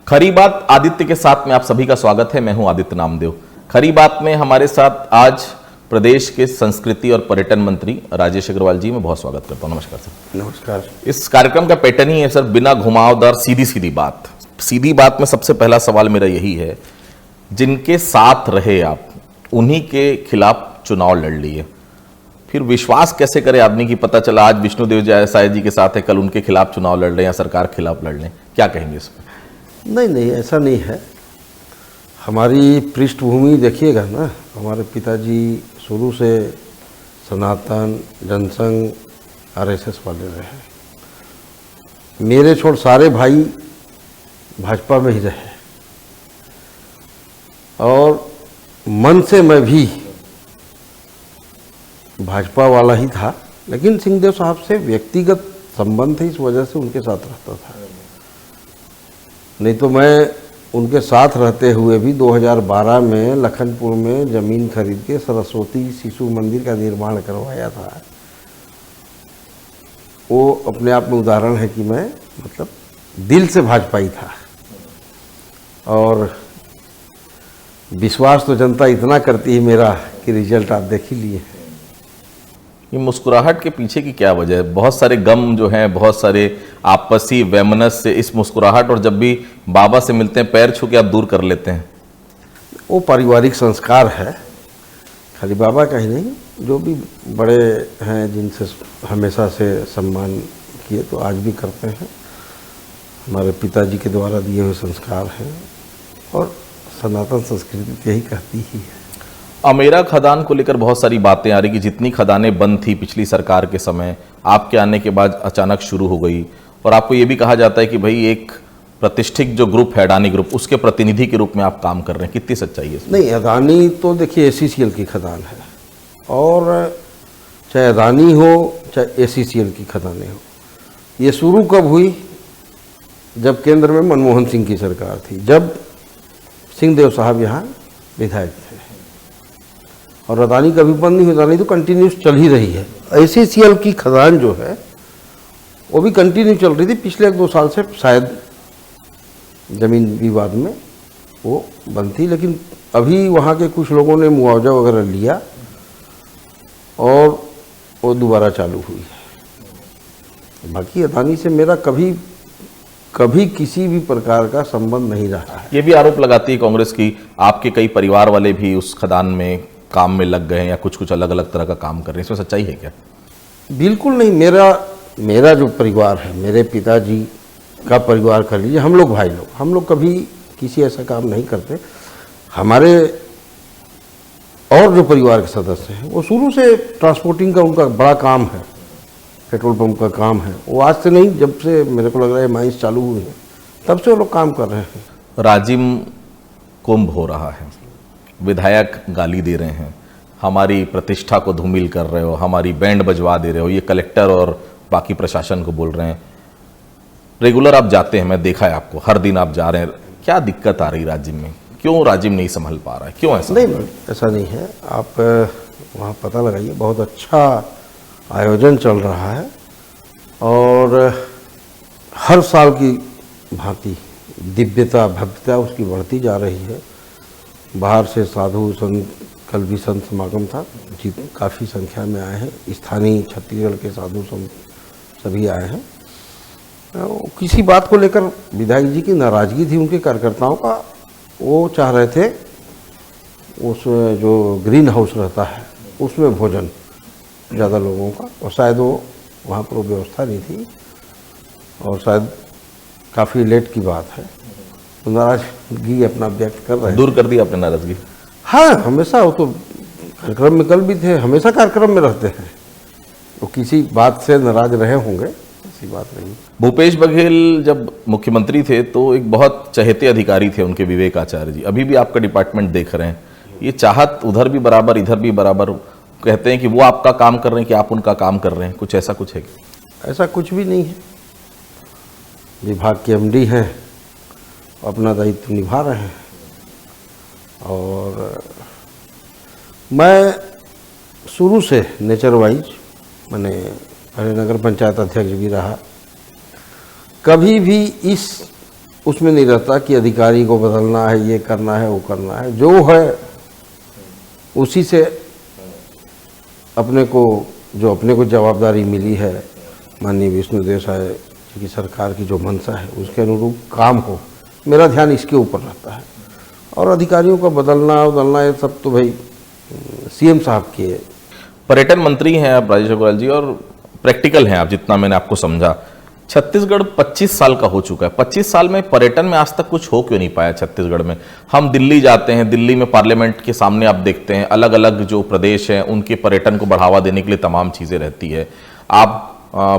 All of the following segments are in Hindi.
खरी बात आदित्य के साथ में आप सभी का स्वागत है। मैं हूं आदित्य नामदेव। खरी बात में हमारे साथ आज प्रदेश के संस्कृति और पर्यटन मंत्री राजेश अग्रवाल जी, मैं बहुत स्वागत करता हूं। नमस्कार सर। नमस्कार। इस कार्यक्रम का पैटर्न ही है सर, बिना घुमावदार सीधी सीधी बात। सीधी बात में सबसे पहला सवाल मेरा यही है, जिनके साथ रहे आप, उन्हीं के खिलाफ चुनाव लड़ लिए, फिर विश्वास कैसे करे आदमी की पता चला आज विष्णुदेव साय जी के साथ है, कल उनके खिलाफ चुनाव लड़ रहे हैं या सरकार के खिलाफ लड़ रहे हैं, क्या कहेंगे इसमें? नहीं, ऐसा नहीं है। हमारी पृष्ठभूमि देखिएगा ना, हमारे पिताजी शुरू से सनातन जनसंघ आरएसएस वाले रहे। मेरे छोड़ सारे भाई भाजपा में ही रहे और मन से मैं भी भाजपा वाला ही था, लेकिन सिंहदेव साहब से व्यक्तिगत संबंध थे, इस वजह से उनके साथ रहता था। नहीं तो मैं उनके साथ रहते हुए भी 2012 में लखनपुर में ज़मीन खरीद के सरस्वती शिशु मंदिर का निर्माण करवाया था। वो अपने आप में उदाहरण है कि मैं मतलब दिल से भाजपाई था। और विश्वास तो जनता इतना करती है मेरा कि रिजल्ट आप देख ही लिए। ये मुस्कुराहट के पीछे की क्या वजह है? बहुत सारे गम जो हैं, बहुत सारे आपसी वैमनस्य से इस मुस्कुराहट, और जब भी बाबा से मिलते हैं पैर छू के आप दूर कर लेते हैं। वो पारिवारिक संस्कार है, खाली बाबा का ही नहीं, जो भी बड़े हैं जिनसे हमेशा से सम्मान किए तो आज भी करते हैं। हमारे पिताजी के द्वारा दिए हुए संस्कार हैं और सनातन संस्कृति यही कहती ही है। अमेरा खदान को लेकर बहुत सारी बातें आ रही कि जितनी खदानें बंद थी पिछली सरकार के समय, आपके आने के बाद अचानक शुरू हो गई, और आपको ये भी कहा जाता है कि भाई एक प्रतिष्ठित जो ग्रुप है अडानी ग्रुप, उसके प्रतिनिधि के रूप में आप काम कर रहे हैं। कितनी सच्चाई है इसमें? नहीं, अडानी तो देखिए एसीसीएल की खदान है, और चाहे अडानी हो चाहे एसीसीएल की खदानें हो। ये शुरू कब हुई? जब केंद्र में मनमोहन सिंह की सरकार थी, जब सिंहदेव साहब यहाँ विधायक थे, और अडानी कभी बंद नहीं हुई। अडानी तो कंटिन्यूस चल ही रही है। एसीसीएल की खदान जो है वो भी कंटिन्यू चल रही थी पिछले 1-2 साल से, शायद जमीन विवाद में वो बंद थी, लेकिन अभी वहाँ के कुछ लोगों ने मुआवजा वगैरह लिया और वो दोबारा चालू हुई है। बाकी अडानी से मेरा कभी किसी भी प्रकार का संबंध नहीं रहा है। ये भी आरोप लगाती है कांग्रेस की, आपके कई परिवार वाले भी उस खदान में काम में लग गए हैं या कुछ अलग अलग तरह का काम कर रहे हैं, इसमें सच्चाई है क्या? बिल्कुल नहीं। मेरा जो परिवार है, मेरे पिताजी का परिवार कर लीजिए, हम लोग भाई लोग, हम लोग कभी किसी ऐसा काम नहीं करते। हमारे और जो परिवार के सदस्य हैं वो शुरू से ट्रांसपोर्टिंग का उनका बड़ा काम है, पेट्रोल पंप का काम है। वो आज से नहीं, जब से मेरे को लग रहा है माइंस चालू हुई है तब से वो लोग काम कर रहे हैं। राजिम कुंभ हो रहा है, विधायक गाली दे रहे हैं, हमारी प्रतिष्ठा को धूमिल कर रहे हो, हमारी बैंड बजवा दे रहे हो, ये कलेक्टर और बाकी प्रशासन को बोल रहे हैं। रेगुलर आप जाते हैं, मैं देखा है आपको, हर दिन आप जा रहे हैं। क्या दिक्कत आ रही राजिम में? क्यों राजिम नहीं संभल पा रहा है? क्यों ऐसा? नहीं, ऐसा नहीं है। आप वहाँ पता लगाइए, बहुत अच्छा आयोजन चल रहा है और हर साल की भांति दिव्यता भव्यता उसकी बढ़ती जा रही है। बाहर से साधु संत, कल भी संत समागम था जी, काफ़ी संख्या में आए हैं। स्थानीय छत्तीसगढ़ के साधु संत सभी आए हैं। किसी बात को लेकर विधायक जी की नाराज़गी थी उनके कार्यकर्ताओं का। वो चाह रहे थे उस जो ग्रीन हाउस रहता है उसमें भोजन ज़्यादा लोगों का, और शायद वो वहाँ पर व्यवस्था नहीं थी, और शायद काफ़ी लेट की बात है, तो नाराज़गी अपना व्यक्त कर रहे हैं। दूर कर दी आपने नाराज़गी? हाँ, हमेशा वो तो कार्यक्रम में कल भी थे, हमेशा कार्यक्रम में रहते हैं, वो किसी बात से नाराज रहे होंगे, ऐसी बात नहीं। भूपेश बघेल जब मुख्यमंत्री थे तो एक बहुत चहेते अधिकारी थे उनके, विवेक आचार्य जी। अभी भी आपका डिपार्टमेंट देख रहे हैं, ये चाहत उधर भी बराबर इधर भी बराबर, कहते हैं कि वो आपका काम कर रहे हैं कि आप उनका काम कर रहे हैं, कुछ ऐसा कुछ है? ऐसा कुछ भी नहीं है। विभाग के एमडी हैं, अपना दायित्व निभा रहे हैं, और मैं शुरू से नेचर वाइज, मैंने पहले नगर पंचायत अध्यक्ष भी रहा, कभी भी इस उसमें नहीं रहता कि अधिकारी को बदलना है, ये करना है, वो करना है। जो है उसी से अपने को जवाबदारी मिली है माननीय विष्णु देसाई जी की सरकार की जो मंशा है उसके अनुरूप काम हो, मेरा ध्यान इसके ऊपर रहता है। और अधिकारियों का बदलना ये सब तो भाई सीएम साहब की है। पर्यटन मंत्री हैं आप राजेश अग्रवाल जी, और प्रैक्टिकल हैं आप, जितना मैंने आपको समझा। छत्तीसगढ़ 25 साल का हो चुका है। 25 साल में पर्यटन में आज तक कुछ हो क्यों नहीं पाया छत्तीसगढ़ में? हम दिल्ली जाते हैं, दिल्ली में पार्लियामेंट के सामने आप देखते हैं अलग अलग जो प्रदेश हैं उनके पर्यटन को बढ़ावा देने के लिए तमाम चीज़ें रहती है। आप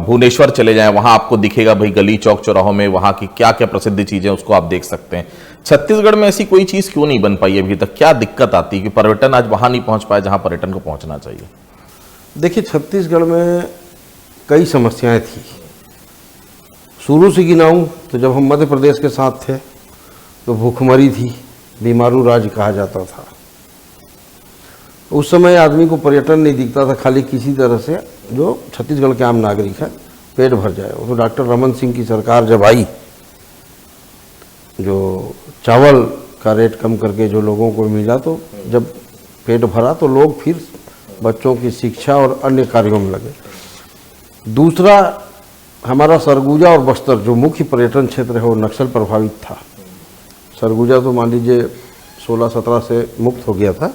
भुवनेश्वर चले जाएं, वहां आपको दिखेगा भाई गली चौक चौराहों में वहां की क्या क्या प्रसिद्ध चीज़ें उसको आप देख सकते हैं। छत्तीसगढ़ में ऐसी कोई चीज़ क्यों नहीं बन पाई अभी तक? क्या दिक्कत आती है कि पर्यटन आज वहां नहीं पहुंच पाया जहां पर्यटन को पहुंचना चाहिए? देखिए, छत्तीसगढ़ में कई समस्याएं थी। शुरू से गिनाऊं तो जब हम मध्य प्रदेश के साथ थे तो भूखमरी थी, बीमारू राज्य कहा जाता था। उस समय आदमी को पर्यटन नहीं दिखता था, खाली किसी तरह से जो छत्तीसगढ़ के आम नागरिक है पेट भर जाए। तो डॉक्टर रमन सिंह की सरकार जब आई, जो चावल का रेट कम करके जो लोगों को मिला, तो जब पेट भरा तो लोग फिर बच्चों की शिक्षा और अन्य कार्यों में लगे। दूसरा, हमारा सरगुजा और बस्तर जो मुख्य पर्यटन क्षेत्र है वो नक्सल प्रभावित था। सरगुजा तो मान लीजिए 16-17 से मुक्त हो गया था,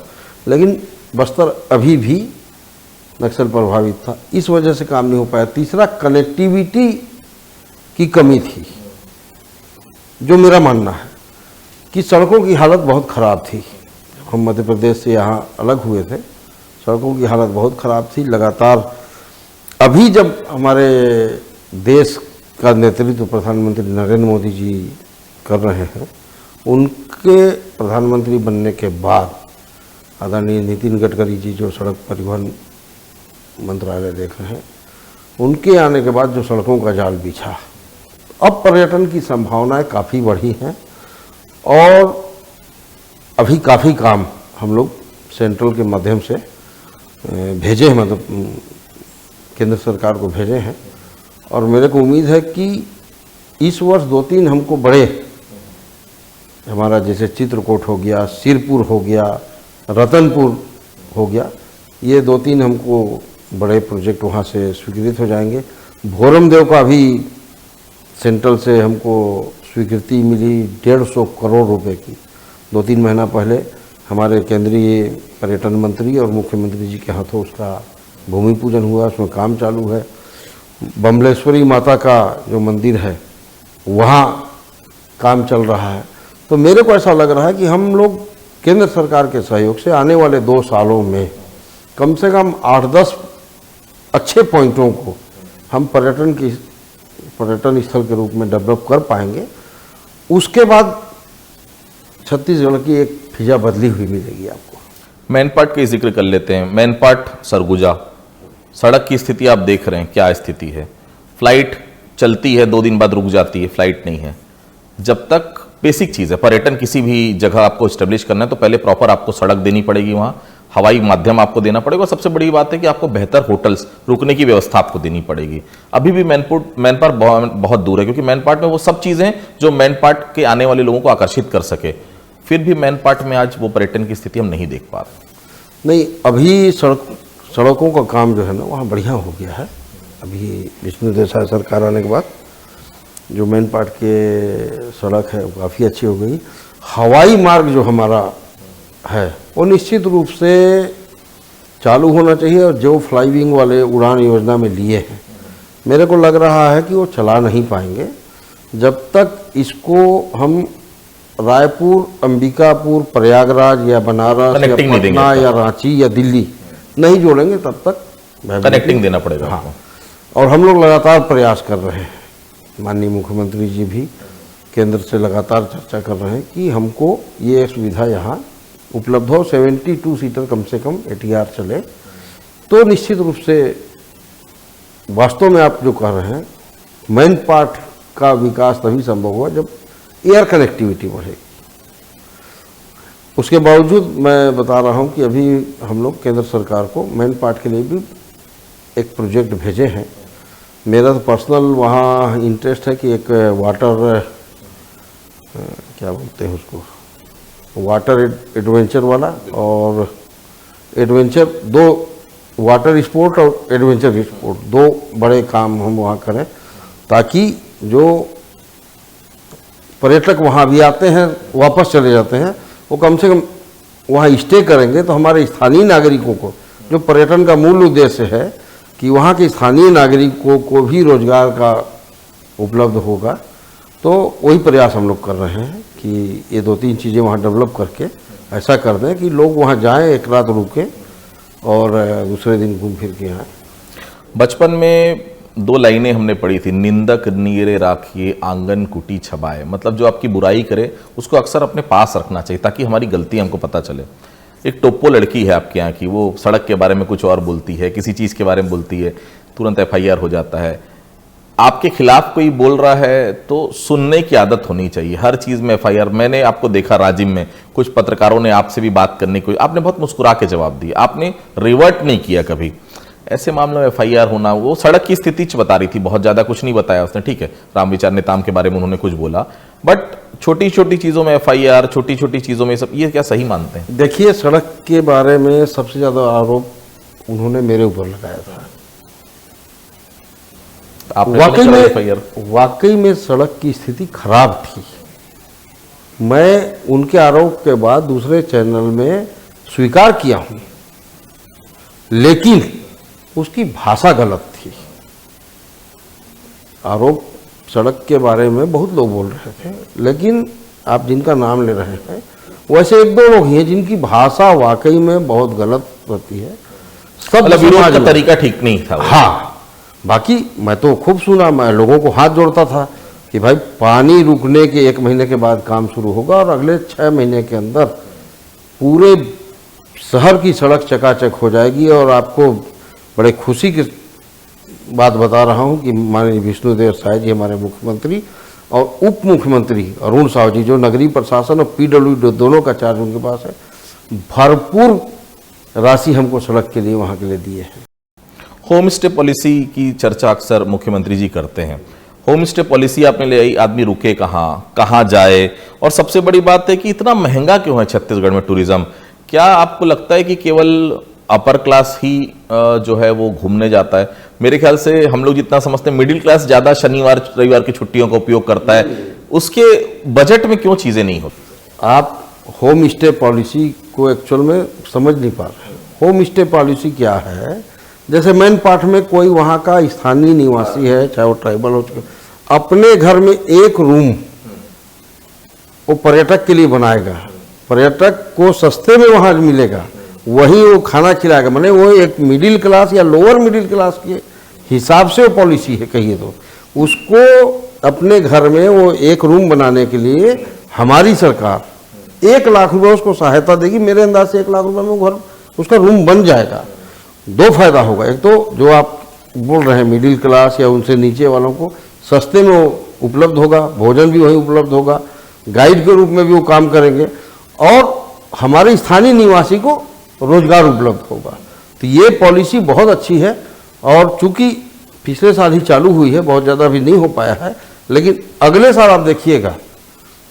लेकिन बस्तर अभी भी नक्सल प्रभावित था। इस वजह से काम नहीं हो पाया। तीसरा, कनेक्टिविटी की कमी थी। जो मेरा मानना है कि सड़कों की हालत बहुत ख़राब थी। हम मध्य प्रदेश से यहाँ अलग हुए थे, सड़कों की हालत बहुत ख़राब थी। लगातार अभी जब हमारे देश का नेतृत्व प्रधानमंत्री नरेंद्र मोदी जी कर रहे हैं, उनके प्रधानमंत्री बनने के बाद आदरणीय नितिन गडकरी जी जो सड़क परिवहन मंत्रालय देख रहे हैं, उनके आने के बाद जो सड़कों का जाल बिछा, अब पर्यटन की संभावनाएं काफ़ी बढ़ी हैं। और अभी काफ़ी काम हम लोग सेंट्रल के माध्यम से भेजे हैं, मतलब केंद्र सरकार को भेजे हैं। और मेरे को उम्मीद है कि इस वर्ष 2-3 हमको बड़े, हमारा जैसे चित्रकूट हो गया, सिरपुर हो गया, रतनपुर हो गया, ये 2-3 हमको बड़े प्रोजेक्ट वहाँ से स्वीकृत हो जाएंगे। भोरमदेव का भी सेंट्रल से हमको स्वीकृति मिली 150 करोड़ रुपए की। 2-3 महीना पहले हमारे केंद्रीय पर्यटन मंत्री और मुख्यमंत्री जी के हाथों उसका भूमि पूजन हुआ, उसमें काम चालू है। बमलेश्वरी माता का जो मंदिर है वहाँ काम चल रहा है। तो मेरे को ऐसा लग रहा है कि हम लोग केंद्र सरकार के सहयोग से आने वाले 2 सालों में कम से कम 8-10 अच्छे पॉइंटों को हम पर्यटन स्थल के रूप में डेवलप कर पाएंगे। उसके बाद छत्तीसगढ़ की एक फिजा बदली हुई मिलेगी आपको। मैनपाट का जिक्र कर लेते हैं। मैनपाट सरगुजा सड़क की स्थिति आप देख रहे हैं, क्या स्थिति है? फ्लाइट चलती है, 2 दिन बाद रुक जाती है, फ्लाइट नहीं है। जब तक बेसिक चीज़ है, पर्यटन किसी भी जगह आपको इस्टेब्लिश करना है तो पहले प्रॉपर आपको सड़क देनी पड़ेगी, वहाँ हवाई माध्यम आपको देना पड़ेगा। सबसे बड़ी बात है कि आपको बेहतर होटल्स, रुकने की व्यवस्था आपको देनी पड़ेगी। अभी भी मैनपाट बहुत दूर है, क्योंकि मैनपाट में वो सब चीज़ें जो मैनपाट के आने वाले लोगों को आकर्षित कर सके, फिर भी मैनपाट में आज वो पर्यटन की स्थिति हम नहीं देख पा रहे। नहीं, अभी सड़कों का काम जो है ना वहाँ बढ़िया हो गया है। अभी विष्णु देसाई सरकार आने के बाद जो मैनपाट के सड़क है वो काफ़ी अच्छी हो गई। हवाई मार्ग जो हमारा है वो निश्चित रूप से चालू होना चाहिए। और जो फ्लाईविंग वाले उड़ान योजना में लिए हैं, मेरे को लग रहा है कि वो चला नहीं पाएंगे जब तक इसको हम रायपुर, अंबिकापुर, प्रयागराज या बनारस या पटना या रांची या दिल्ली नहीं जोड़ेंगे, तब तक कनेक्टिंग देना पड़ेगा। हाँ, और हम लोग लगातार प्रयास कर रहे हैं। माननीय मुख्यमंत्री जी भी केंद्र से लगातार चर्चा कर रहे हैं कि हमको ये सुविधा यहाँ उपलब्ध हो। 72 सीटर कम से कम ATR चले, तो निश्चित रूप से वास्तव में आप जो कह रहे हैं मैनपाट का विकास तभी संभव हुआ जब एयर कनेक्टिविटी बढ़ेगी। उसके बावजूद मैं बता रहा हूं कि अभी हम लोग केंद्र सरकार को मैनपाट के लिए भी एक प्रोजेक्ट भेजे हैं। मेरा तो पर्सनल वहाँ इंटरेस्ट है कि एक वाटर क्या बोलते हैं उसको, वाटर एडवेंचर वाला और एडवेंचर, दो वाटर स्पोर्ट और एडवेंचर स्पोर्ट, दो बड़े काम हम वहाँ करें, ताकि जो पर्यटक वहाँ भी आते हैं वापस चले जाते हैं, वो कम से कम वहाँ स्टे करेंगे तो हमारे स्थानीय नागरिकों को, जो पर्यटन का मूल उद्देश्य है कि वहाँ के स्थानीय नागरिकों को भी रोजगार का उपलब्ध होगा, तो वही प्रयास हम लोग कर रहे हैं कि ये 2-3 चीज़ें वहाँ डेवलप करके ऐसा कर दें कि लोग वहाँ जाएं, एक रात रुकें और दूसरे दिन घूम फिर के आएँ। बचपन में 2 लाइनें हमने पढ़ी थी, निंदक नीरे राखिए आंगन कुटी छबाए, मतलब जो आपकी बुराई करे उसको अक्सर अपने पास रखना चाहिए ताकि हमारी गलती हमको पता चले। एक टोप्पो लड़की है आपके यहाँ की, वो सड़क के बारे में कुछ और बोलती है, किसी चीज़ के बारे में बोलती है, तुरंत FIR हो जाता है। आपके खिलाफ कोई बोल रहा है तो सुनने की आदत होनी चाहिए, हर चीज़ में FIR। मैंने आपको देखा राजिम में, कुछ पत्रकारों ने आपसे भी बात करने को, आपने बहुत मुस्कुरा के जवाब दिया, आपने रिवर्ट नहीं किया कभी। ऐसे मामलों में FIR होना, वो सड़क की स्थिति बता रही थी, बहुत ज़्यादा कुछ नहीं बताया उसने, ठीक है, रामविचार नेताम के बारे में उन्होंने कुछ बोला, बट छोटी छोटी चीज़ों में FIR, छोटी छोटी चीज़ों में सब, ये क्या सही मानते हैं? देखिए, सड़क के बारे में सबसे ज़्यादा आरोप उन्होंने मेरे ऊपर लगाया था। वाकई में सड़क की स्थिति खराब थी। मैं उनके आरोप के बाद दूसरे चैनल में स्वीकार किया हूँ, लेकिन उसकी भाषा गलत थी। आरोप सड़क के बारे में बहुत लोग बोल रहे थे, लेकिन आप जिनका नाम ले रहे हैं वैसे 1-2 लोग ही हैं जिनकी भाषा वाकई में बहुत गलत होती है। सब विरोध का तरीका ठीक नहीं था। हाँ, बाकी मैं तो खूब सुना, मैं लोगों को हाथ जोड़ता था कि भाई पानी रुकने के 1 महीने के बाद काम शुरू होगा और अगले 6 महीने के अंदर पूरे शहर की सड़क चकाचक हो जाएगी। और आपको बड़े खुशी की बात बता रहा हूं कि माननीय विष्णुदेव साय जी हमारे मुख्यमंत्री और उप मुख्यमंत्री अरुण साव जी, जो नगरीय प्रशासन और PWD दोनों का चार्ज उनके पास है, भरपूर राशि हमको सड़क के लिए वहाँ के लिए दिए हैं। होम स्टे पॉलिसी की चर्चा अक्सर मुख्यमंत्री जी करते हैं। होम स्टे पॉलिसी आपने ले आई, आदमी रुके कहाँ जाए, और सबसे बड़ी बात है कि इतना महंगा क्यों है छत्तीसगढ़ में टूरिज्म? क्या आपको लगता है कि केवल अपर क्लास ही जो है वो घूमने जाता है? मेरे ख्याल से हम लोग जितना समझते हैं मिडिल क्लास ज़्यादा शनिवार रविवार की छुट्टियों का उपयोग करता है, उसके बजट में क्यों चीज़ें नहीं होती? आप होम स्टे पॉलिसी को एक्चुअल में समझ नहीं पा रहे। होम स्टे पॉलिसी क्या है? जैसे मेन पार्ट में कोई वहाँ का स्थानीय निवासी है, चाहे वो ट्राइबल हो, अपने घर में एक रूम वो पर्यटक के लिए बनाएगा, पर्यटक को सस्ते में वहाँ मिलेगा, वहीं वो खाना खिलाएगा। माने वो एक मिडिल क्लास या लोअर मिडिल क्लास के हिसाब से वो पॉलिसी है कहिए तो। उसको अपने घर में वो एक रूम बनाने के लिए हमारी सरकार 1 लाख रुपये उसको सहायता देगी। मेरे अंदाज से 1 लाख रुपये में वो घर, उसका रूम बन जाएगा। 2 फायदा होगा, एक तो जो आप बोल रहे हैं मिडिल क्लास या उनसे नीचे वालों को सस्ते में वो उपलब्ध होगा, भोजन भी वहीं उपलब्ध होगा, गाइड के रूप में भी वो काम करेंगे, और हमारे स्थानीय निवासी को रोजगार उपलब्ध होगा। तो ये पॉलिसी बहुत अच्छी है, और चूंकि पिछले साल ही चालू हुई है, बहुत ज़्यादा भी नहीं हो पाया है, लेकिन अगले साल आप देखिएगा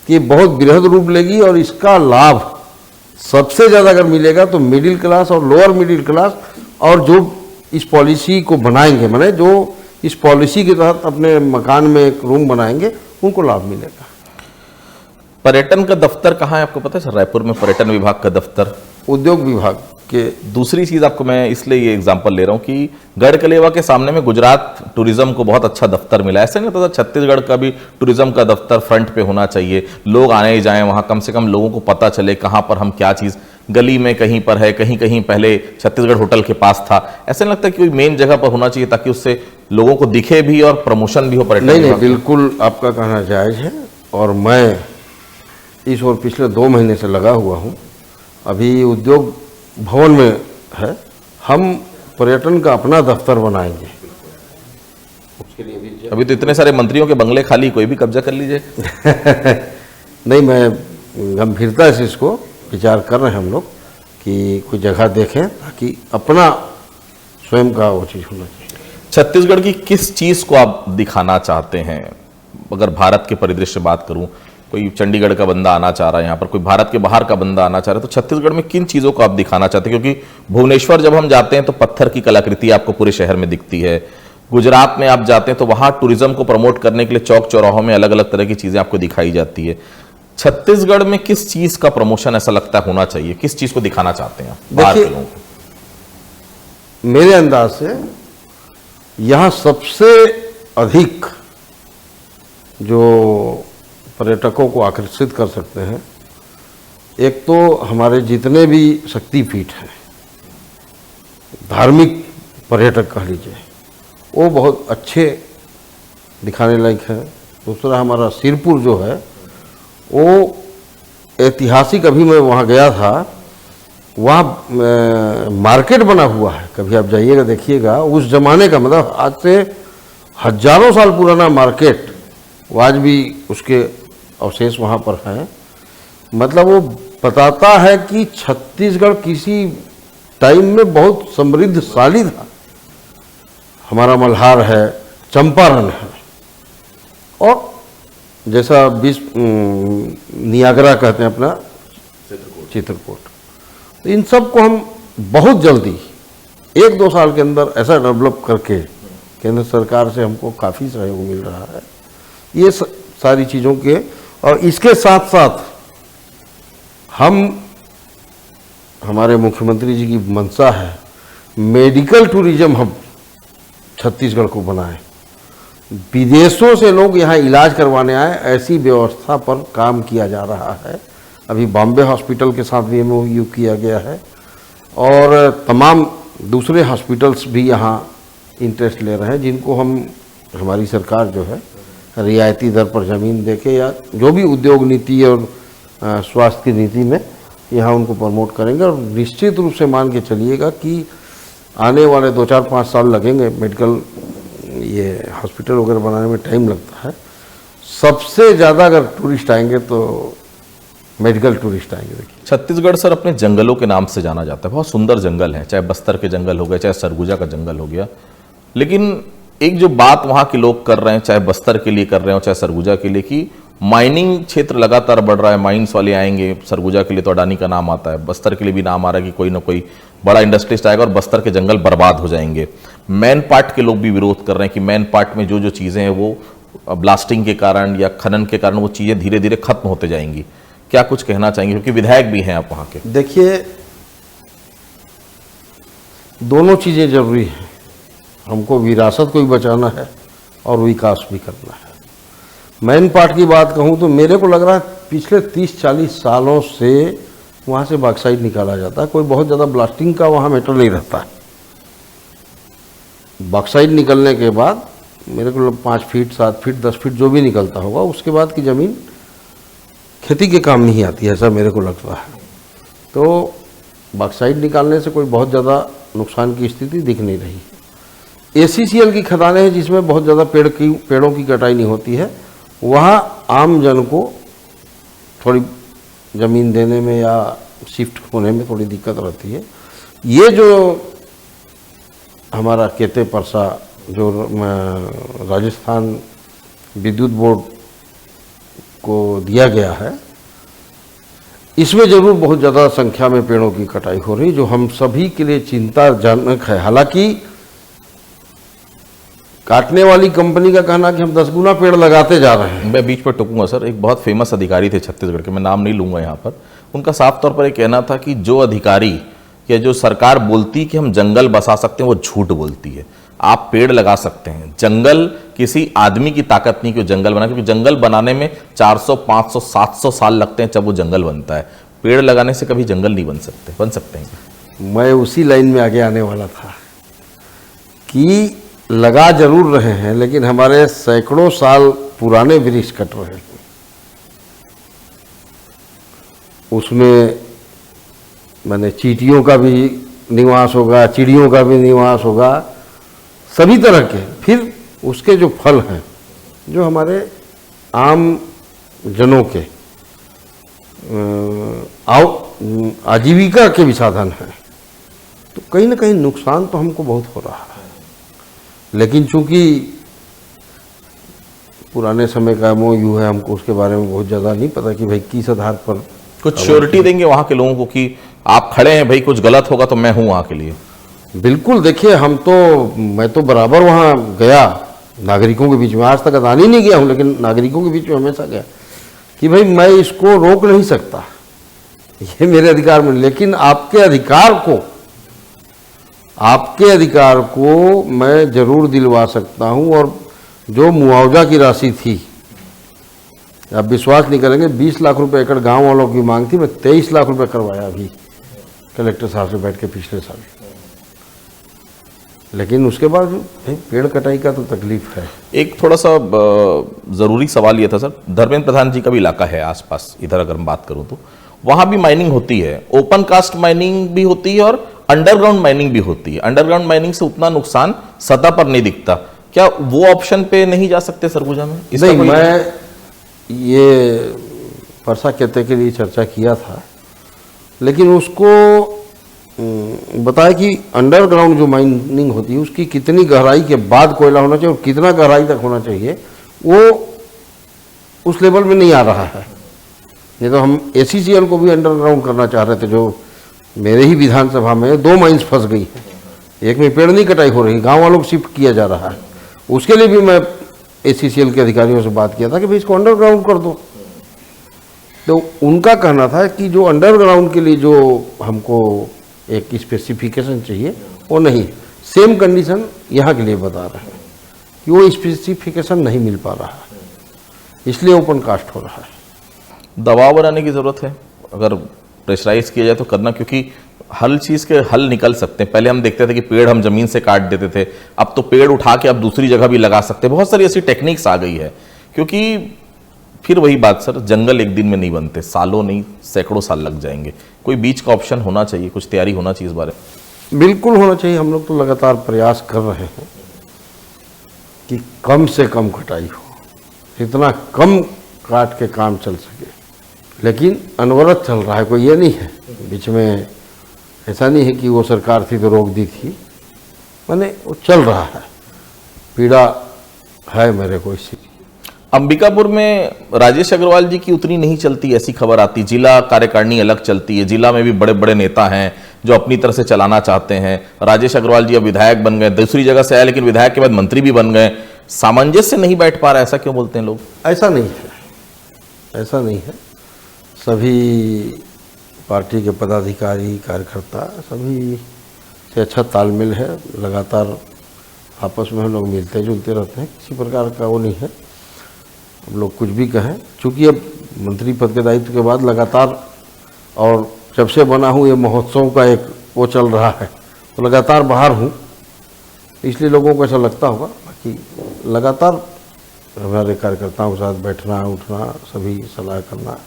कि बहुत बृहद रूप लेगी, और इसका लाभ सबसे ज़्यादा अगर मिलेगा तो मिडिल क्लास और लोअर मिडिल क्लास, और जो इस पॉलिसी को बनाएंगे, माने जो इस पॉलिसी के तहत अपने मकान में एक रूम बनाएंगे, उनको लाभ मिलेगा। पर्यटन का दफ्तर कहाँ है आपको पता है सर? रायपुर में पर्यटन विभाग का दफ्तर, उद्योग विभाग के। दूसरी चीज़ आपको मैं इसलिए ये एग्जांपल ले रहा हूँ कि गढ़कलेवा के सामने में गुजरात टूरिज्म को बहुत अच्छा दफ्तर मिला है। ऐसा नहीं होता, छत्तीसगढ़ का भी टूरिज्म का दफ्तर फ्रंट पे होना चाहिए, लोग आने जाएं वहाँ, कम से कम लोगों को पता चले कहाँ पर हम क्या चीज़, गली में कहीं पर है, कहीं कहीं पहले छत्तीसगढ़ होटल के पास था, ऐसा नहीं लगता कि कोई मेन जगह पर होना चाहिए ताकि उससे लोगों को दिखे भी और प्रमोशन भी हो पर्यटन? नहीं, बिल्कुल आपका कहना जायज़ है, और मैं इस ओर पिछले 2 महीने से लगा हुआ हूँ। अभी उद्योग भवन में है, हम पर्यटन का अपना दफ्तर बनाएंगे। उसके लिए भी अभी तो इतने सारे मंत्रियों के बंगले खाली, कोई भी कब्जा कर लीजिए। नहीं, मैं गंभीरता से इसको विचार कर रहे हैं हम लोग कि कोई जगह देखें ताकि अपना स्वयं का वो चीज़ होना चाहिए। छत्तीसगढ़ की किस चीज़ को आप दिखाना चाहते हैं? अगर भारत के परिदृश्य बात करूं, कोई चंडीगढ़ का बंदा आना चाह रहा है यहाँ पर, कोई भारत के बाहर का बंदा आना चाह रहा है, तो छत्तीसगढ़ में किन चीज़ों को आप दिखाना चाहते हैं? क्योंकि भुवनेश्वर जब हम जाते हैं तो पत्थर की कलाकृति आपको पूरे शहर में दिखती है, गुजरात में आप जाते हैं तो वहाँ टूरिज्म को प्रमोट करने के लिए चौक चौराहों में अलग अलग तरह की चीज़ें आपको दिखाई जाती है। छत्तीसगढ़ में किस चीज़ का प्रमोशन ऐसा लगता है होना चाहिए, किस चीज़ को दिखाना चाहते हैं आप बाहर के लोगों को? मेरे अंदाज से यहाँ सबसे अधिक जो पर्यटकों को आकर्षित कर सकते हैं, एक तो हमारे जितने भी शक्तिपीठ हैं, धार्मिक पर्यटक कह लीजिए, वो बहुत अच्छे दिखाने लायक है। दूसरा हमारा सिरपुर जो है वो ऐतिहासिक, अभी मैं वहाँ गया था, वहाँ मार्केट बना हुआ है, कभी आप जाइएगा देखिएगा, उस जमाने का, मतलब आज से हजारों साल पुराना मार्केट, वो आज भी उसके अवशेष वहाँ पर हैं। मतलब वो बताता है कि छत्तीसगढ़ किसी टाइम में बहुत समृद्धशाली था। हमारा मल्हार है, चंपारण है, और जैसा नियाग्रा कहते हैं अपना चित्रकूट, तो इन सब को हम बहुत जल्दी 1-2 साल के अंदर ऐसा डेवलप करके, केंद्र सरकार से हमको काफ़ी सहयोग मिल रहा है ये सारी चीज़ों के। और इसके साथ साथ हमारे मुख्यमंत्री जी की मंशा है मेडिकल टूरिज्म हम छत्तीसगढ़ को बनाएं, विदेशों से लोग यहाँ इलाज करवाने आए, ऐसी व्यवस्था पर काम किया जा रहा है। अभी बॉम्बे हॉस्पिटल के साथ भी MOU किया गया है, और तमाम दूसरे हॉस्पिटल्स भी यहाँ इंटरेस्ट ले रहे हैं, जिनको हमारी सरकार जो है रियायती दर पर ज़मीन देके, या जो भी उद्योग नीति और स्वास्थ्य की नीति में यहाँ उनको प्रमोट करेंगे। और निश्चित रूप से मान के चलिएगा कि आने वाले 2-4-5 साल लगेंगे। मेडिकल ये हॉस्पिटल वगैरह बनाने में टाइम लगता है। सबसे ज़्यादा अगर टूरिस्ट आएंगे तो मेडिकल टूरिस्ट आएंगे। देखिए, छत्तीसगढ़ सर अपने जंगलों के नाम से जाना जाता है, बहुत सुंदर जंगल है, चाहे बस्तर के जंगल हो गए, चाहे सरगुजा का जंगल हो गया। लेकिन एक जो बात वहाँ के लोग कर रहे हैं, चाहे बस्तर के लिए कर रहे हो चाहे सरगुजा के लिए, कि माइनिंग क्षेत्र लगातार बढ़ रहा है, माइंस वाले आएंगे। सरगुजा के लिए तो अडानी का नाम आता है, बस्तर के लिए भी नाम आ रहा है कि कोई ना कोई बड़ा इंडस्ट्रिस्ट आएगा और बस्तर के जंगल बर्बाद हो जाएंगे। मैन पार्ट के लोग भी विरोध कर रहे हैं कि मैन पार्ट में जो जो चीज़ें हैं वो ब्लास्टिंग के कारण या खनन के कारण वो चीज़ें धीरे धीरे खत्म होते जाएंगी। क्या कुछ कहना चाहेंगे, क्योंकि विधायक भी हैं आप वहाँ के? देखिए, दोनों चीज़ें जरूरी हैं। हमको विरासत को भी बचाना है और विकास भी करना है। मैन पार्ट की बात कहूँ तो मेरे को लग रहा है पिछले 30-40 सालों से वहाँ से बॉक्साइट निकाला जाता है। कोई बहुत ज़्यादा ब्लास्टिंग का वहाँ मैटर नहीं रहता है। बॉक्साइट निकलने के बाद मेरे को 5 फीट 7 फीट 10 फीट जो भी निकलता होगा, उसके बाद की ज़मीन खेती के काम नहीं आती है, ऐसा मेरे को लगता है। तो बॉक्साइट निकालने से कोई बहुत ज़्यादा नुकसान की स्थिति दिख नहीं रही है। ACCL की खदानें हैं जिसमें बहुत ज़्यादा पेड़ों की कटाई नहीं होती है, वहाँ आम जन को थोड़ी ज़मीन देने में या शिफ्ट होने में थोड़ी दिक्कत रहती है। ये जो हमारा केते परसा जो राजस्थान विद्युत बोर्ड को दिया गया है, इसमें ज़रूर बहुत ज़्यादा संख्या में पेड़ों की कटाई हो रही, जो हम सभी के लिए चिंताजनक है। हालांकि काटने वाली कंपनी का कहना कि हम 10 गुना पेड़ लगाते जा रहे हैं। मैं बीच पर टूकूंगा सर, एक बहुत फेमस अधिकारी थे छत्तीसगढ़ के, मैं नाम नहीं लूंगा यहाँ पर, उनका साफ तौर पर एक कहना था कि जो अधिकारी या जो सरकार बोलती कि हम जंगल बसा सकते हैं वो झूठ बोलती है। आप पेड़ लगा सकते हैं, जंगल किसी आदमी की ताकत नहीं कि वो जंगल बना, क्योंकि जंगल बनाने में 400, 500, 700 साल लगते हैं जब वो जंगल बनता है। पेड़ लगाने से कभी जंगल नहीं बन सकते हैं। मैं उसी लाइन में आगे आने वाला था कि लगा जरूर रहे हैं, लेकिन हमारे सैकड़ों साल पुराने वृक्ष कट रहे हैं। उसमें मैंने चींटियों का भी निवास होगा, चिड़ियों का भी निवास होगा, सभी तरह के। फिर उसके जो फल हैं, जो हमारे आम जनों के आजीविका के भी साधन हैं, तो कहीं ना कहीं नुकसान तो हमको बहुत हो रहा है। लेकिन चूंकि पुराने समय का MOU है, हमको उसके बारे में बहुत ज़्यादा नहीं पता कि भाई किस आधार पर। कुछ श्योरिटी देंगे वहां के लोगों को कि आप खड़े हैं भाई, कुछ गलत होगा तो मैं हूं वहां के लिए? बिल्कुल, देखिए मैं तो बराबर वहाँ गया नागरिकों के बीच में, आज तक अदानी नहीं गया हूँ लेकिन नागरिकों के बीच में हमेशा गया कि भाई मैं इसको रोक नहीं सकता, ये मेरे अधिकार में, लेकिन आपके अधिकार को मैं जरूर दिलवा सकता हूँ। और जो मुआवजा की राशि थी, आप विश्वास नहीं करेंगे, 20 लाख रुपए एकड़ गांव वालों की मांग थी, मैं 23 लाख रुपए करवाया अभी कलेक्टर साहब से बैठ के पिछले साल। लेकिन उसके बाद पेड़ कटाई का तो तकलीफ है। एक थोड़ा सा जरूरी सवाल ये था सर, धर्मेंद्र प्रधान जी का भी इलाका है आसपास, इधर अगर मैं बात करूं तो वहां भी माइनिंग होती है, ओपन कास्ट माइनिंग भी होती है और अंडरग्राउंड माइनिंग भी होती है। अंडरग्राउंड माइनिंग से उतना नुकसान सतह पर नहीं दिखता, क्या वो ऑप्शन पे नहीं जा सकते सरगुजा में? नहीं, मैं ये परसा कहते के लिए चर्चा किया था, लेकिन उसको बताया कि अंडरग्राउंड जो माइनिंग होती है उसकी कितनी गहराई के बाद कोयला होना चाहिए और कितना गहराई तक होना चाहिए, वो उस लेवल में नहीं आ रहा है। नहीं तो हम ACCL को भी अंडरग्राउंड करना चाह रहे थे, जो मेरे ही विधानसभा में 2 माइंस फंस गई हैं, एक में पेड़ नहीं कटाई हो रही, गांव वालों को शिफ्ट किया जा रहा है। उसके लिए भी मैं ACCL के अधिकारियों से बात किया था कि भाई इसको अंडरग्राउंड कर दो। तो उनका कहना था कि जो अंडरग्राउंड के लिए जो हमको एक स्पेसिफिकेशन चाहिए वो नहीं, सेम कंडीशन यहाँ के लिए बता रहे हैं कि वो स्पेसिफिकेशन नहीं मिल पा रहा है, इसलिए ओपन कास्ट हो रहा है। दबाव बनाने की जरूरत है, अगर प्रेशराइज किया जाए तो करना, क्योंकि हर चीज के हल निकल सकते हैं। पहले हम देखते थे कि पेड़ हम जमीन से काट देते थे, अब तो पेड़ उठा के अब दूसरी जगह भी लगा सकते हैं। बहुत सारी ऐसी टेक्निक्स आ गई है, क्योंकि फिर वही बात सर, जंगल एक दिन में नहीं बनते, सालों नहीं सैकड़ों साल लग जाएंगे। कोई बीच का ऑप्शन होना चाहिए, कुछ तैयारी होना चाहिए इस बारे में। बिल्कुल होना चाहिए, हम लोग तो लगातार प्रयास कर रहे हैं कि कम से कम कटाई हो, इतना कम काट के काम चल सके, लेकिन अनवरत चल रहा है, कोई ये नहीं है बीच में, ऐसा नहीं है कि वो सरकार थी तो रोक दी थी, माने वो चल रहा है, पीड़ा है मेरे को इसी। अंबिकापुर में राजेश अग्रवाल जी की उतनी नहीं चलती, ऐसी खबर आती, जिला कार्यकारिणी अलग चलती है, जिला में भी बड़े बड़े नेता हैं जो अपनी तरह से चलाना चाहते हैं। राजेश अग्रवाल जी अब विधायक बन गए, दूसरी जगह से आए लेकिन विधायक के बाद मंत्री भी बन गए, सामंजस्य नहीं बैठ पा रहा, ऐसा क्यों बोलते हैं लोग? ऐसा नहीं है, ऐसा नहीं है, सभी पार्टी के पदाधिकारी कार्यकर्ता सभी से अच्छा तालमेल है, लगातार आपस में हम लोग मिलते जुलते रहते हैं, किसी प्रकार का वो नहीं है। हम लोग कुछ भी कहें, चूँकि अब मंत्री पद के दायित्व के बाद लगातार, और जब से बना हूँ ये महोत्सव का एक वो चल रहा है, तो लगातार बाहर हूँ, इसलिए लोगों को ऐसा लगता होगा। बाकी लगातार हमारे कार्यकर्ताओं के साथ बैठना उठना, सभी सलाह करना।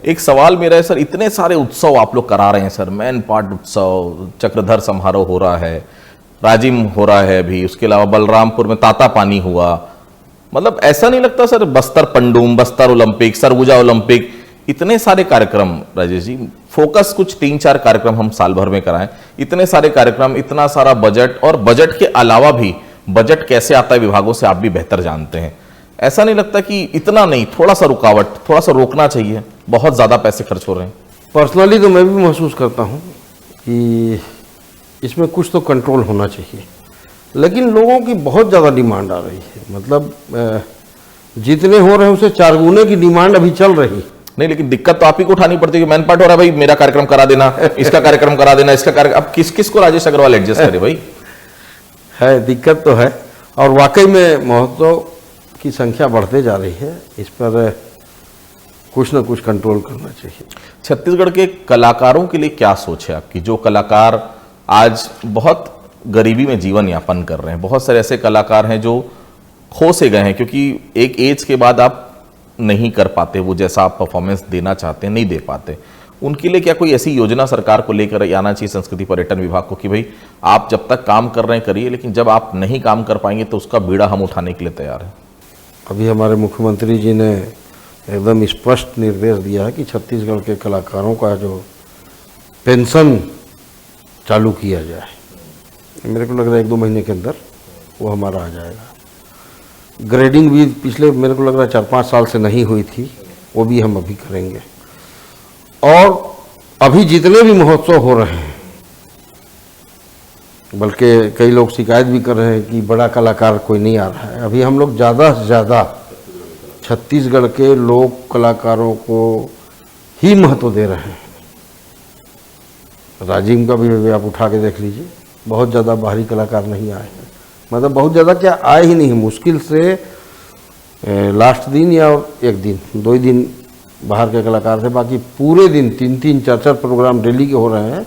एक सवाल मेरा है सर, इतने सारे उत्सव आप लोग करा रहे हैं सर, मैन पाट उत्सव, चक्रधर समारोह हो रहा है, राजिम हो रहा है अभी, उसके अलावा बलरामपुर में ताता पानी हुआ, मतलब ऐसा नहीं लगता sir, Bastar Pandum, Bastar Olympic, Surguja Olympic, इतने सारे कार्यक्रम राजेश जी, फोकस कुछ 3-4 कार्यक्रम हम साल भर में कराएं, इतने सारे कार्यक्रम, इतना सारा बजट, और बजट के अलावा भी बजट कैसे आता है विभागों से आप भी बेहतर जानते हैं, ऐसा नहीं लगता कि इतना नहीं, थोड़ा सा रुकावट, थोड़ा सा रोकना चाहिए, बहुत ज्यादा पैसे खर्च हो रहे हैं? पर्सनली तो मैं भी महसूस करता हूँ कि इसमें कुछ तो कंट्रोल होना चाहिए, लेकिन लोगों की बहुत ज़्यादा डिमांड आ रही है, मतलब जितने हो रहे हैं उससे 4 गुने की डिमांड अभी चल रही। नहीं, लेकिन दिक्कत तो आप ही को उठानी पड़ती है कि मैन पार्ट हो रहा है भाई, मेरा कार्यक्रम करा देना, इसका कार्यक्रम करा देना, इसका कार्यक्रम, अब किस किस को राजेश अग्रवाल एडजस्ट करे भाई? है, दिक्कत तो है, और वाकई में महोत्सव की संख्या बढ़ते जा रही है, इस पर कुछ ना कुछ कंट्रोल करना चाहिए। छत्तीसगढ़ के कलाकारों के लिए क्या सोच है आपकी, जो कलाकार आज बहुत गरीबी में जीवन यापन कर रहे हैं, बहुत सारे ऐसे कलाकार हैं जो खो से गए हैं, क्योंकि एक एज के बाद आप नहीं कर पाते वो जैसा आप परफॉर्मेंस देना चाहते हैं, नहीं दे पाते, उनके लिए क्या कोई ऐसी योजना सरकार को लेकर आना चाहिए, संस्कृति पर्यटन विभाग को, कि भाई आप जब तक काम कर रहे हैं करिए, लेकिन जब आप नहीं काम कर पाएंगे तो उसका बीड़ा हम उठाने के लिए तैयार हैं? अभी हमारे मुख्यमंत्री जी ने एकदम स्पष्ट निर्देश दिया है कि छत्तीसगढ़ के कलाकारों का जो पेंशन चालू किया जाए, मेरे को लग रहा है 1-2 महीने के अंदर वो हमारा आ जाएगा। ग्रेडिंग भी पिछले मेरे को लग रहा है 4-5 साल से नहीं हुई थी, वो भी हम अभी करेंगे। और अभी जितने भी महोत्सव हो रहे हैं, बल्कि कई लोग शिकायत भी कर रहे हैं कि बड़ा कलाकार कोई नहीं आ रहा है, अभी हम लोग ज़्यादा से ज़्यादा छत्तीसगढ़ के लोक कलाकारों को ही महत्व दे रहे हैं। राजिम का भी आप उठा के देख लीजिए, बहुत ज़्यादा बाहरी कलाकार नहीं आए हैं, मतलब बहुत ज़्यादा क्या आए ही नहीं, मुश्किल से लास्ट दिन या एक दिन 2 दिन बाहर के कलाकार थे, बाकी पूरे दिन 3-3, 4-4 प्रोग्राम डेली के हो रहे हैं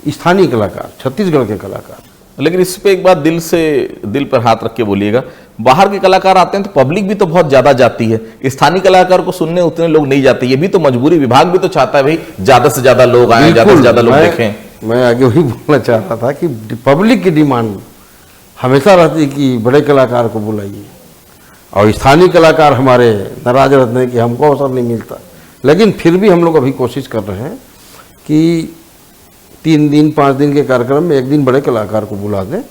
स्थानीय कलाकार, छत्तीसगढ़ के कलाकार। लेकिन इस पे एक बात दिल पर हाथ रख के बोलिएगा, बाहर के कलाकार आते हैं तो पब्लिक भी तो बहुत ज्यादा जाती है, स्थानीय कलाकार को सुनने उतने लोग नहीं जाते, ये भी तो मजबूरी, विभाग भी तो चाहता है भाई ज्यादा से ज्यादा लोग आए, ज्यादा से ज्यादा लोग देखें। मैं आगे वही बोलना चाह रहा था कि पब्लिक की डिमांड हमेशा रहती है कि बड़े कलाकार को बुलाइए, और स्थानीय कलाकार हमारे नाराज रहते हैं कि हमको अवसर नहीं मिलता। लेकिन फिर भी हम लोग अभी कोशिश कर रहे हैं कि 3 दिन 5 दिन के कार्यक्रम में एक दिन बड़े कलाकार को बुला दें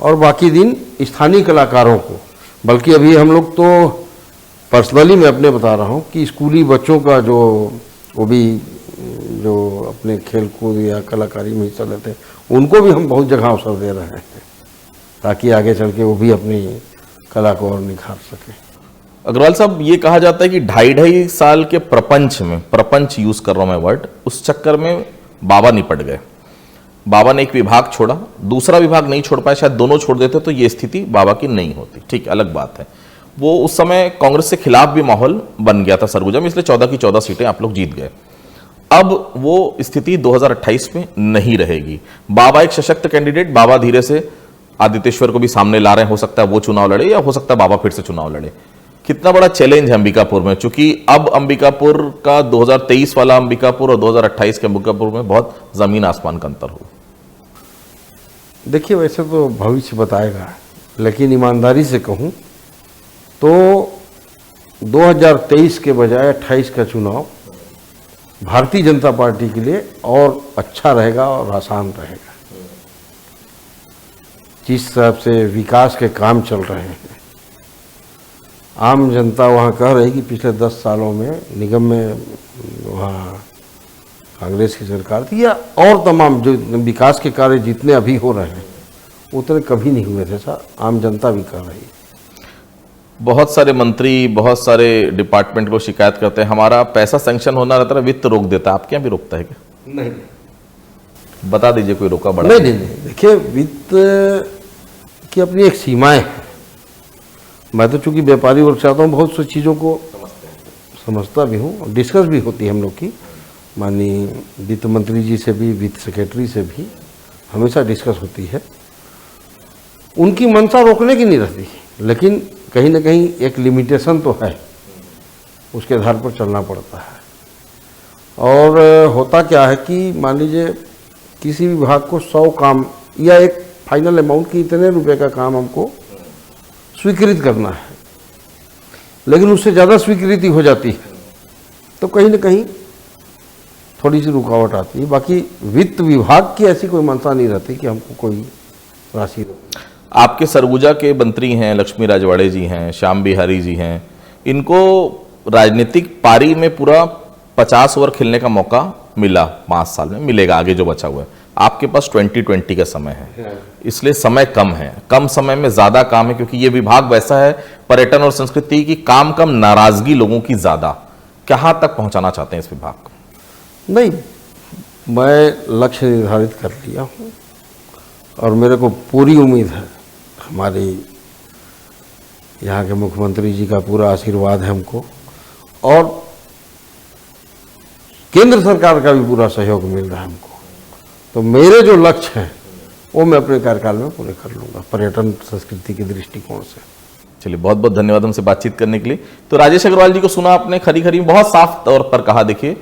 और बाकी दिन स्थानीय कलाकारों को। बल्कि अभी हम लोग तो पर्सनली मैं अपने बता रहा हूँ कि स्कूली बच्चों का जो वो भी जो अपने खेल कूद या कलाकारी में हिस्सा लेते हैं, उनको भी हम बहुत जगह अवसर दे रहे हैं ताकि आगे चल के वो भी अपनी कला को और निखार सके। अग्रवाल साहब, ये कहा जाता है कि 2.5 साल के प्रपंच में, प्रपंच यूज कर रहा हूं मैं वर्ड, उस चक्कर में बाबा निपट गए। बाबा ने एक विभाग छोड़ा, दूसरा विभाग नहीं छोड़ पाए, शायद दोनों छोड़ देते तो ये स्थिति बाबा की नहीं होती। ठीक, अलग बात है। वो उस समय कांग्रेस से खिलाफ भी माहौल बन गया था सरगुजा में, इसलिए 14 की 14 सीटें आप लोग जीत गए। अब वो स्थिति 2028 में नहीं रहेगी। बाबा एक सशक्त कैंडिडेट, बाबा धीरे से आदित्येश्वर को भी सामने ला रहे हैं, हो सकता है वो चुनाव लड़े या हो सकता है बाबा फिर से चुनाव लड़े। कितना बड़ा चैलेंज है अंबिकापुर में, चूंकि अब अंबिकापुर का 2023 वाला अंबिकापुर और 2028 के अंबिकापुर में बहुत जमीन आसमान का अंतर होगा। देखिए, वैसे तो भविष्य बताएगा, लेकिन ईमानदारी से कहूं तो 2023 के बजाय 28 का चुनाव भारतीय जनता पार्टी के लिए और अच्छा रहेगा और आसान रहेगा। जिस हिसाब से विकास के काम चल रहे हैं, आम जनता वहाँ कह रही कि पिछले 10 सालों में निगम में वहाँ कांग्रेस की सरकार थी, या और तमाम जो विकास के कार्य जितने अभी हो रहे हैं उतने कभी नहीं हुए थे सर, आम जनता भी कह रही है। बहुत सारे मंत्री, बहुत सारे डिपार्टमेंट को शिकायत करते हैं हमारा पैसा सैंक्शन होना रहता है, वित्त रोक देता है। आपके यहाँ भी रोकता है क्या? नहीं, बता दीजिए कोई रोका बड़ा? नहीं। देखिए, वित्त की अपनी एक सीमाएं हैं। मैं तो चूंकि व्यापारी वर्ग चाहता हूँ, बहुत सी चीज़ों को समझता भी हूँ, डिस्कस भी होती है हम लोग की, माननीय वित्त मंत्री जी से भी, वित्त सेक्रेटरी से भी हमेशा डिस्कस होती है। उनकी मंशा रोकने की नहीं रहती, लेकिन कहीं ना कहीं एक लिमिटेशन तो है, उसके आधार पर चलना पड़ता है। और होता क्या है कि मान लीजिए किसी विभाग को 100 काम या एक फाइनल अमाउंट की इतने रुपए का काम हमको स्वीकृत करना है, लेकिन उससे ज़्यादा स्वीकृति हो जाती है तो कहीं ना कहीं थोड़ी सी रुकावट आती है। बाकी वित्त विभाग की ऐसी कोई मंशा नहीं रहती कि हमको कोई राशि। आपके सरगुजा के मंत्री हैं, लक्ष्मी राजवाड़े जी हैं, श्याम बिहारी जी हैं, इनको राजनीतिक पारी में पूरा 50 ओवर खेलने का मौका मिला, 5 साल में मिलेगा आगे जो बचा हुआ है। आपके पास 2020 का समय है, इसलिए समय कम है, कम समय में ज्यादा काम है, क्योंकि ये विभाग वैसा है पर्यटन और संस्कृति की काम कम, नाराजगी लोगों की ज्यादा। कहां तक पहुंचाना चाहते हैं इस विभाग को? नहीं, मैं लक्ष्य निर्धारित कर लिया हूं और मेरे को पूरी उम्मीद है, हमारे यहाँ के मुख्यमंत्री जी का पूरा आशीर्वाद है हमको, और केंद्र सरकार का भी पूरा सहयोग मिल रहा है हमको। तो मेरे जो लक्ष्य हैं वो मैं अपने कार्यकाल में पूरे कर लूँगा पर्यटन संस्कृति के दृष्टिकोण से। चलिए, बहुत बहुत धन्यवाद हमसे बातचीत करने के लिए। तो राजेश अग्रवाल जी को सुना आपने, खरी खरी बहुत साफ तौर पर कहा, देखिए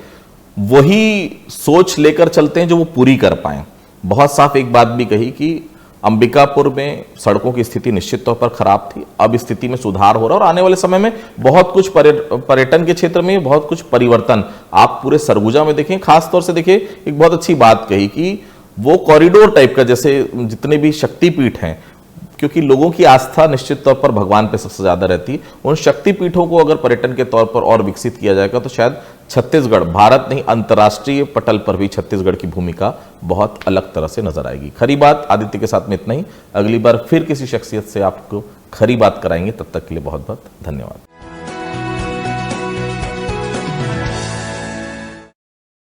वही सोच लेकर चलते हैं जो वो पूरी कर पाए। बहुत साफ एक बात भी कही कि अंबिकापुर में सड़कों की स्थिति निश्चित तौर पर खराब थी, अब स्थिति में सुधार हो रहा है और आने वाले समय में बहुत कुछ पर्यटन के क्षेत्र में बहुत कुछ परिवर्तन आप पूरे सरगुजा में देखें। खास तौर से देखिए, एक बहुत अच्छी बात कही कि वो कॉरिडोर टाइप का, जैसे जितने भी शक्तिपीठ हैं क्योंकि लोगों की आस्था निश्चित तौर पर भगवान पे सबसे ज्यादा रहती है। उन शक्तिपीठों को अगर पर्यटन के तौर पर और विकसित किया जाएगा तो शायद छत्तीसगढ़, भारत नहीं अंतर्राष्ट्रीय पटल पर भी छत्तीसगढ़ की भूमिका बहुत अलग तरह से नजर आएगी। खरी बात आदित्य के साथ में इतना ही। अगली बार फिर किसी शख्सियत से आपको खरी बात कराएंगे। तब तक के लिए बहुत बहुत धन्यवाद।